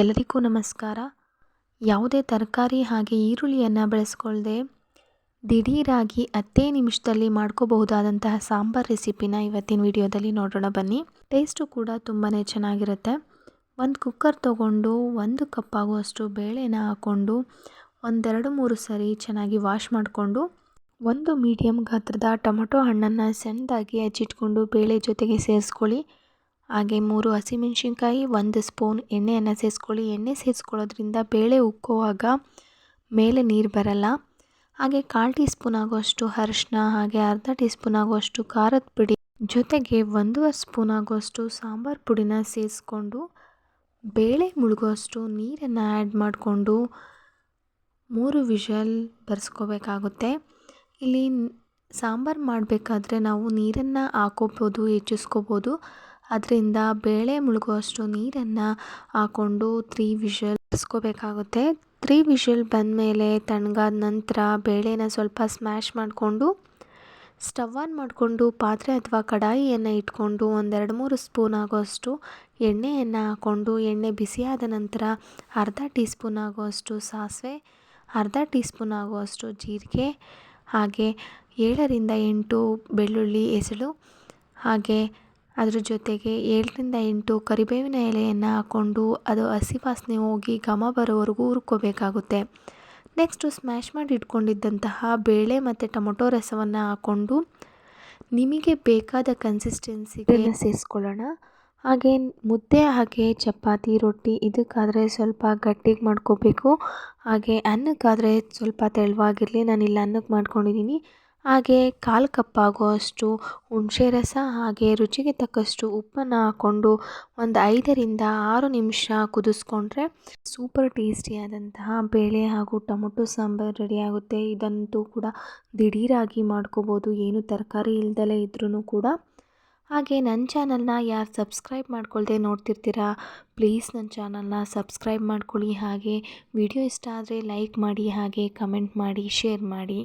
ಎಲ್ಲರಿಗೂ ನಮಸ್ಕಾರ. ಯಾವುದೇ ತರಕಾರಿ ಹಾಗೆ ಈರುಳ್ಳಿಯನ್ನು ಬಳಸ್ಕೊಳ್ದೆ ದಿಢೀರಾಗಿ 10 ನಿಮಿಷದಲ್ಲಿ ಮಾಡ್ಕೋಬಹುದಾದಂತಹ ಸಾಂಬಾರ್ ರೆಸಿಪಿನ ಇವತ್ತಿನ ವಿಡಿಯೋದಲ್ಲಿ ನೋಡೋಣ ಬನ್ನಿ. ಟೇಸ್ಟು ಕೂಡ ತುಂಬಾ ಚೆನ್ನಾಗಿರುತ್ತೆ. ಒಂದು ಕುಕ್ಕರ್ ತೊಗೊಂಡು 1 ಕಪ್ ಆಗುವಷ್ಟು ಬೇಳೆನ ಹಾಕ್ಕೊಂಡು 2-3 ಸರಿ ಚೆನ್ನಾಗಿ ವಾಶ್ ಮಾಡಿಕೊಂಡು ಒಂದು ಮೀಡಿಯಮ್ ಗಾತ್ರದ ಟೊಮೊಟೊ ಹಣ್ಣನ್ನು ಸಣ್ಣದಾಗಿ ಹೆಚ್ಚಿಟ್ಕೊಂಡು ಬೇಳೆ ಜೊತೆಗೆ ಸೇರಿಸ್ಕೊಳ್ಳಿ. ಹಾಗೆ 3 ಹಸಿಮೆಣಸಿನ್ಕಾಯಿ, 1 ಸ್ಪೂನ್ ಎಣ್ಣೆಯನ್ನು ಸೇರಿಸ್ಕೊಳ್ಳಿ. ಎಣ್ಣೆ ಸೇರಿಸ್ಕೊಳ್ಳೋದ್ರಿಂದ ಬೇಳೆ ಉಕ್ಕುವಾಗ ಮೇಲೆ ನೀರು ಬರಲ್ಲ. ಹಾಗೆ 1/4 ಟೀ ಸ್ಪೂನ್ ಆಗುವಷ್ಟು ಅರಿಶಿನ, ಹಾಗೆ ಅರ್ಧ ಟೀ ಸ್ಪೂನ್ ಆಗುವಷ್ಟು ಖಾರದ ಪುಡಿ, ಜೊತೆಗೆ 1 ಸ್ಪೂನ್ ಆಗುವಷ್ಟು ಸಾಂಬಾರು ಪುಡಿನ ಸೇರಿಸ್ಕೊಂಡು ಬೇಳೆ ಮುಳುಗುವಷ್ಟು ನೀರನ್ನು ಆ್ಯಡ್ ಮಾಡಿಕೊಂಡು 3 ವಿಷಲ್ ಬರ್ಸ್ಕೋಬೇಕಾಗುತ್ತೆ. ಇಲ್ಲಿ ಸಾಂಬಾರು ಮಾಡಬೇಕಾದ್ರೆ ನಾವು ನೀರನ್ನು ಹಾಕೋಬೋದು, ಹೆಚ್ಚಿಸ್ಕೋಬೋದು. ಅದರಿಂದ ಬೇಳೆ ಮುಳುಗುವಷ್ಟು ನೀರನ್ನು ಹಾಕ್ಕೊಂಡು 3 ವಿಷಲ್ ಬರ್ಸ್ಕೋಬೇಕಾಗುತ್ತೆ. 3 ವಿಷಲ್ ಬಂದಮೇಲೆ ತಣ್ಣಗಾದ ನಂತರ ಬೇಳೆನ ಸ್ವಲ್ಪ ಸ್ಮ್ಯಾಶ್ ಮಾಡಿಕೊಂಡು ಸ್ಟವ್ ಆನ್ ಮಾಡಿಕೊಂಡು ಪಾತ್ರೆ ಅಥವಾ ಕಡಾಯಿಯನ್ನು ಇಟ್ಕೊಂಡು 2-3 ಸ್ಪೂನ್ ಆಗುವಷ್ಟು ಎಣ್ಣೆಯನ್ನು ಹಾಕ್ಕೊಂಡು ಎಣ್ಣೆ ಬಿಸಿಯಾದ ನಂತರ ಅರ್ಧ ಟೀ ಸ್ಪೂನ್ ಆಗುವಷ್ಟು ಸಾಸಿವೆ, ಅರ್ಧ ಟೀ ಸ್ಪೂನ್ ಆಗುವಷ್ಟು ಜೀರಿಗೆ, ಹಾಗೆ 7-8 ಬೆಳ್ಳುಳ್ಳಿ ಎಸಳು, ಹಾಗೆ ಅದ್ರ ಜೊತೆಗೆ 7-8 ಕರಿಬೇವಿನ ಎಲೆಯನ್ನು ಹಾಕ್ಕೊಂಡು ಅದು ಹಸಿ ವಾಸನೆ ಹೋಗಿ ಘಮ ಬರೋವರೆಗೂ ಹುರ್ಕೋಬೇಕಾಗುತ್ತೆ. ನೆಕ್ಸ್ಟು ಸ್ಮ್ಯಾಶ್ ಮಾಡಿ ಇಟ್ಕೊಂಡಿದ್ದಂತಹ ಬೇಳೆ ಮತ್ತು ಟೊಮೊಟೊ ರಸವನ್ನು ಹಾಕ್ಕೊಂಡು ನಿಮಗೆ ಬೇಕಾದ ಕನ್ಸಿಸ್ಟೆನ್ಸಿಗೆ ಸೇರಿಸ್ಕೊಳ್ಳೋಣ. ಹಾಗೆ ಮುದ್ದೆ ಹಾಗೆ ಚಪಾತಿ, ರೊಟ್ಟಿ ಇದಕ್ಕಾದರೆ ಸ್ವಲ್ಪ ಗಟ್ಟಿಗೆ ಮಾಡ್ಕೋಬೇಕು. ಹಾಗೆ ಅನ್ನಕ್ಕಾದರೆ ಸ್ವಲ್ಪ ತೆಳುವಾಗಿರಲಿ. ನಾನಿಲ್ಲಿ ಅನ್ನಕ್ಕೆ ಮಾಡ್ಕೊಂಡಿದ್ದೀನಿ. ಹಾಗೆ 1/4 ಕಪ್ ಆಗುವಷ್ಟು ಹುಣಸೆ ರಸ, ಹಾಗೆ ರುಚಿಗೆ ತಕ್ಕಷ್ಟು ಉಪ್ಪನ್ನು ಹಾಕ್ಕೊಂಡು 5-6 ನಿಮಿಷ ಕುದಿಸ್ಕೊಂಡ್ರೆ ಸೂಪರ್ ಟೇಸ್ಟಿಯಾದಂತಹ ಬೇಳೆ ಹಾಗೂ ಟೊಮೊಟೊ ಸಾಂಬಾರು ರೆಡಿಯಾಗುತ್ತೆ. ಇದಂತೂ ಕೂಡ ದಿಢೀರಾಗಿ ಮಾಡ್ಕೋಬೋದು, ಏನು ತರಕಾರಿ ಇಲ್ದಲೇ ಇದ್ರೂ ಕೂಡ. ಹಾಗೆ ನನ್ನ ಚಾನಲ್ನ ಯಾರು ಸಬ್ಸ್ಕ್ರೈಬ್ ಮಾಡ್ಕೊಳ್ದೆ ನೋಡ್ತಿರ್ತೀರಾ, ಪ್ಲೀಸ್ ನನ್ನ ಚಾನಲ್ನ ಸಬ್ಸ್ಕ್ರೈಬ್ ಮಾಡ್ಕೊಳ್ಳಿ. ಹಾಗೆ ವಿಡಿಯೋ ಇಷ್ಟ ಆದರೆ ಲೈಕ್ ಮಾಡಿ, ಹಾಗೆ ಕಮೆಂಟ್ ಮಾಡಿ, ಶೇರ್ ಮಾಡಿ.